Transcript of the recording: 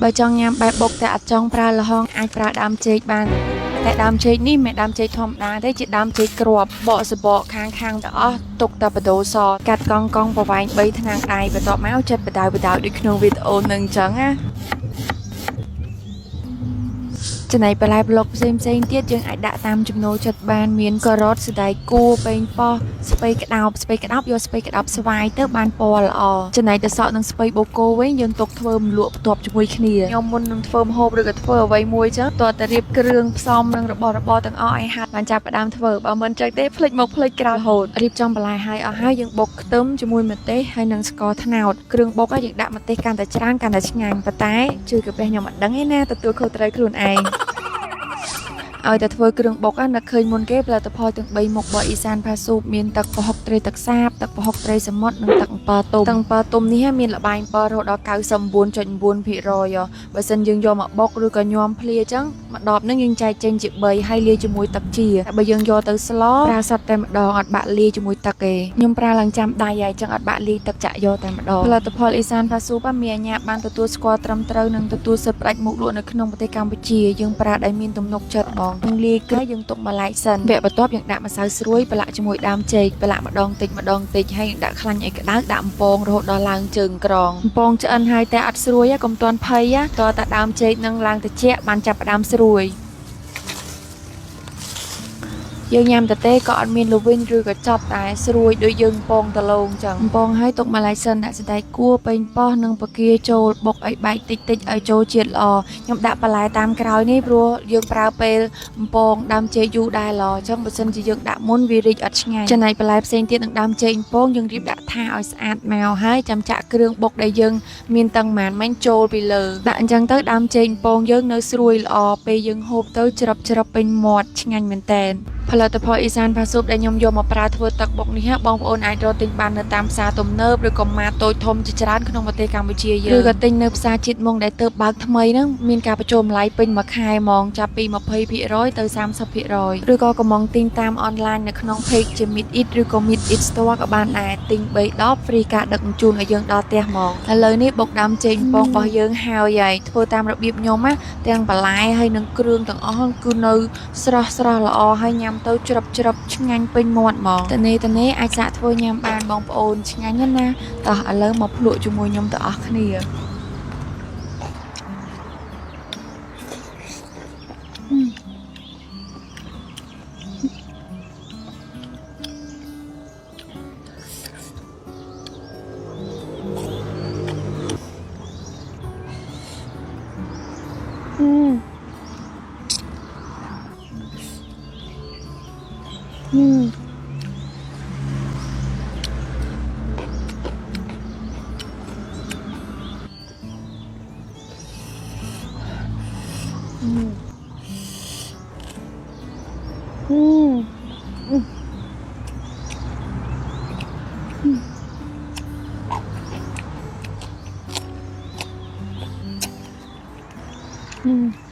បើចង់ញ៉ាំបែបបុកតែអត់ចង់ប្រើល្ហុងអាចប្រើដើមចេកបានតែដើមចេកនេះមិនដើមចេកធម្មតាទេជាដើមចេកគ្រាប់បកសបកខាងទាំងអស់ទុកតែបដូរសកាត់កង់ប្រវែង3ថ្នាំងដៃបន្ទាប់មកចិត្តបដៅដូចក្នុងវីដេអូនឹងអញ្ចឹងណាចំណែកបន្លែប្លុកផ្សេងទៀតយើងអាចដាក់តាមចំណូលចិត្តបានមានការ៉ុតសណ្តែកគួរប៉េងប៉ោះស្ពៃក្តោបយកស្ពៃក្តោបស្វាយទៅបានពណ៌ល្អចំណែកទៅសក់និងស្ពៃបូកូវិញយើងទុកធ្វើម្លក់បន្ទាប់ជាមួយគ្នាខ្ញុំមុននឹងធ្វើម្ហូបឬក៏ធ្វើអ្វីមួយចឹងតើតែរៀបគ្រឿងផ្សំនិងរបស់របរទាំងអស់ឲ្យហាត់បានចាប់ផ្ដើមធ្វើបើមិនចឹងទេភ្លេចមកភ្លេចក្រោយរហូតរៀបចំបន្លែឲ្យអស់ហើយយើងបុកខ្ទឹមជាមួយម្ទេសហើយនិងស្ករត្នោតគ្រឿងបុកយើងដាក់ម្ទេសកាន់តែច្រើនកាន់តែឆ្ងាញ់ប៉ុន្តែជឿកាពះខ្ញុំអត់ដឹងទេណាទទួលខុសត្រូវខ្លួនឯងឲ្យតែធ្វើគ្រឿងបុកណាឃើញមុនគេផលិតផលទាំង3មុខរបស់អ៊ីសានផាស៊ូបមានទឹកប្រហុកត្រីទឹកសាបទឹកប្រហុកត្រីសមុទ្រនិងទឹកអំពិលទុំទឹកអំពិលទុំនេះមានលបាយអំពិលរហូតដល់ 99.9% បើសិនយើងយកមកបុកឬក៏ញ៉ាំភ្លាអញ្ចឹងមួយដបនឹងយើងចែកចេញជា3ហើយលាយជាមួយទឹកជាតែបើយើងយកទៅស្លប្រើសតតែម្ដងអត់បាក់លាយជាមួយទឹកទេខ្ញុំប្រើឡើងចាំដៃហើយអញ្ចឹងអត់បាក់លាយទឹកចាក់យកតែម្ដងផលិតផលអ៊ីសានផាស៊ូបមានអាជ្ញាប័ណ្ណទទួលស្គាល់ត្រឹមត្រូវនិងទទួលសិទ្ធិផ្ដាច់មុខលក់នៅក្នុងប្រទេសកម្ពុជាយើងប្រើដោយមានទំនុកចិត្តបងលាយគឺយើងទុកមួយឡែកសិនវគ្គបន្ទាប់យើងដាក់ម្សៅស្រួយប្រឡាក់ជាមួយដើមចេកប្រឡាក់ម្ដងតិចហើយដាក់ខ្លាញ់ឲ្យក្តៅដាក់អំពងរហូតដល់ឡើងជើងក្រងអំពងឆ្អិនហើយតែអត់ស្រួយកុំទាន់ភ័យតើតាដើមចេកនឹងឡើងត្រជាក់បានចាប់ផ្ដើមស្រួយយើងញ៉ាំតទេក៏អត់មានល្វីងឬក៏ចប់តែស្រួយដូចយើងពងដលងចឹងពងឲ្យទុកមួយឡែកសិនដាក់សណ្តែកគួរប៉េងប៉ោះនិងបកាចូលបុកឲ្យបែកតិចឲ្យចូលជាតិល្អខ្ញុំដាក់បន្លែតាមក្រោយនេះព្រោះយើងប្រើពេលពងដើមចេកយូរដែរល្អចឹងបើសិនជាយើងដាក់មុនវារីកអត់ឆ្ងាញ់ចំណែកបន្លែផ្សេងទៀតនឹងដើមចេកពងយើងរៀបដាក់ថាឲ្យស្អាតមកហើយចាំចាក់គ្រឿងបុកដែលយើងមានតឹងម៉ានមិញចូលពីលើដាក់អញ្ចឹងទៅដើមចេកពងយើងនៅស្រួយល្អពេលយើងហូបទៅច្រឹបពេញមាត់ឆ្ងាញ់មែនតើផលិតផលអ៊ីសានផាស៊ូបដែលខ្ញុំយកមកប្រើធ្វើទឹកបុកនេះបងប្អូនអាចរកទិញបាននៅតាមផ្សារទំនើបឬក៏ម៉ាតតូចធំជាច្រើនក្នុងប្រទេសកម្ពុជាយើងឬក៏ទិញនៅផ្សារជាតិមុងដែលទើបបើកថ្មីហ្នឹងមានការបញ្ចូលម្លាយពេញមួយខែហ្មងចាប់ពី 20% ទៅ 30% ឬក៏កំងទិញតាមអនឡាញនៅក្នុង page ជា Meet It ឬក៏ Meet It Store ក៏បានដែរទិញ3ដប free ការដឹកជញ្ជូនឲ្យយើងដល់ផ្ទះហ្មងឥឡូវនេះបុកដើមចេកពងរបស់យើងហើយធ្វើតាមរបៀបខ្ញុំណាទាំងបន្លែហើយនិងគ្រឿងទាំងអស់គឺនៅស្រស់ល្អហើយញ៉ាំទៅច្រឹបឆ្ងាញ់ពេញមាត់ហ្មងតនេអាចសាកធ្វើញ៉ាំបានបងប្អូនឆ្ងាញ់ណាស់តោះឥឡូវមកភ្លក់ជាមួយខ្ញុំទាំងអស់គ្នាMm.